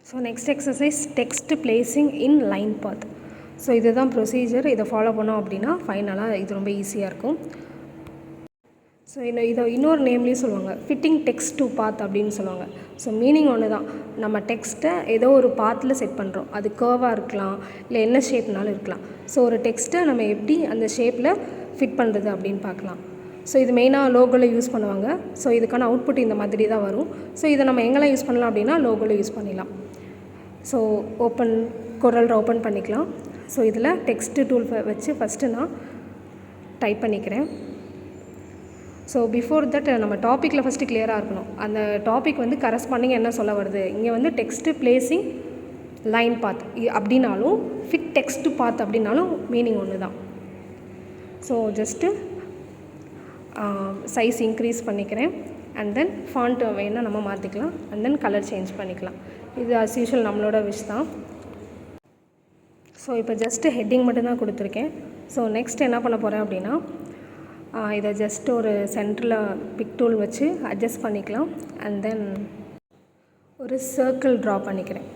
So next exercise text placing in line path. So இதுதான் procedure. இதை follow பண்ணோம் அப்படின்னா ஃபைனலாக இது ரொம்ப ஈஸியாக இருக்கும். ஸோ இதை இன்னொரு நேம்லேயும் சொல்லுவாங்க, ஃபிட்டிங் டெக்ஸ்ட் டு பாத் அப்படின்னு சொல்லுவாங்க. ஸோ மீனிங் ஒன்று தான். நம்ம டெக்ஸ்ட்டை ஏதோ ஒரு பாத்தில் செட் பண்ணுறோம். அது கர்வாக இருக்கலாம், இல்லை என்ன ஷேப்னாலும் இருக்கலாம். ஸோ ஒரு டெக்ஸ்ட்டை நம்ம எப்படி அந்த ஷேப்பில் ஃபிட் பண்ணுறது அப்படின்னு பார்க்கலாம். ஸோ இது மெயினாக லோகோவில் யூஸ் பண்ணுவாங்க. ஸோ இதுக்கான அவுட்புட் இந்த மாதிரி தான் வரும். ஸோ இதை நம்ம எங்கெல்லாம் யூஸ் பண்ணலாம் அப்படின்னா லோகோவில் யூஸ் பண்ணிடலாம். ஸோ கொரல் ஓப்பன் பண்ணிக்கலாம். ஸோ இதில் டெக்ஸ்ட்டு டூல் வச்சு ஃபஸ்ட்டு நான் டைப் பண்ணிக்கிறேன். ஸோ பிஃபோர் தட் நம்ம டாப்பிக்கில் ஃபஸ்ட்டு கிளியராக இருக்கணும். அந்த டாபிக் வந்து கரஸ்பாண்டிங் என்ன சொல்ல வருது. இங்கே வந்து டெக்ஸ்ட்டு பிளேசிங் லைன் பாத் அப்படின்னாலும் ஃபிட் டெக்ஸ்ட் பாத் அப்படின்னாலும் மீனிங் ஒன்று தான். ஸோ ஜஸ்ட்டு சைஸ் இன்க்ரீஸ் பண்ணிக்கிறேன். அண்ட் தென் ஃபாண்ட் வேணால் நம்ம மாற்றிக்கலாம். அண்ட் தென் கலர் சேஞ்ச் பண்ணிக்கலாம். இது அஸ் யூஷுவல் நம்மளோட விஷ் தான். ஸோ இப்போ ஜஸ்ட்டு ஹெட்டிங் மட்டும்தான் கொடுத்துருக்கேன். ஸோ நெக்ஸ்ட் என்ன பண்ண போகிறேன் அப்படின்னா இதை ஜஸ்ட் ஒரு சென்டரில் பிக் டூல் வச்சு அட்ஜஸ்ட் பண்ணிக்கலாம். அண்ட் தென் ஒரு சர்க்கிள் ட்ரா பண்ணிக்கிறேன்.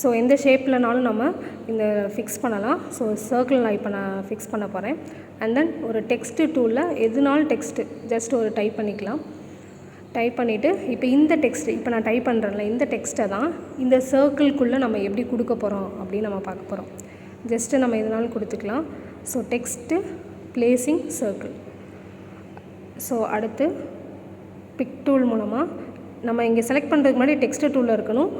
ஸோ எந்த ஷேப்லனாலும் நம்ம இந்த ஃபிக்ஸ் பண்ணலாம். ஸோ சர்க்கிள் நான் இப்போ நான் ஃபிக்ஸ் பண்ண போகிறேன். அண்ட் தென் ஒரு டெக்ஸ்ட்டு டூலில் எதுனாலும் டெக்ஸ்ட்டு ஜஸ்ட் ஒரு டைப் பண்ணிக்கலாம். டைப் பண்ணிவிட்டு இப்போ இந்த டெக்ஸ்ட்டு இப்போ நான் டைப் பண்ணுறேன்ல இந்த டெக்ஸ்ட்டை தான் இந்த சர்க்கிள்குள்ளே நம்ம எப்படி கொடுக்க போகிறோம் அப்படின்னு நம்ம பார்க்க போகிறோம். ஜஸ்ட்டு நம்ம எதுனாலும் கொடுத்துக்கலாம். So text placing circle. So அடுத்து பிக் டூல் மூலமாக நம்ம இங்கே செலக்ட் பண்ணுறதுக்கு முன்னாடி டெக்ஸ்ட்டு டூலில் இருக்கணும்.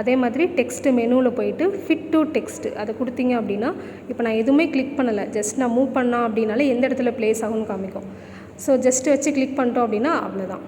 அதே மாதிரி டெக்ஸ்ட்டு மெனுவில் போயிட்டு ஃபிட் டு டெக்ஸ்ட்டு அதை கொடுத்தீங்க அப்படின்னா இப்போ நான் எதுவுமே கிளிக் பண்ணலை, ஜஸ்ட் நான் மூவ் பண்ணால் அப்படின்னாலே எந்த இடத்துல ப்ளேஸ் ஆகும்னு காமிக்கும். ஸோ ஜஸ்ட்டு வச்சு கிளிக் பண்ணிட்டோம் அப்படின்னா அவ்வளோதான்.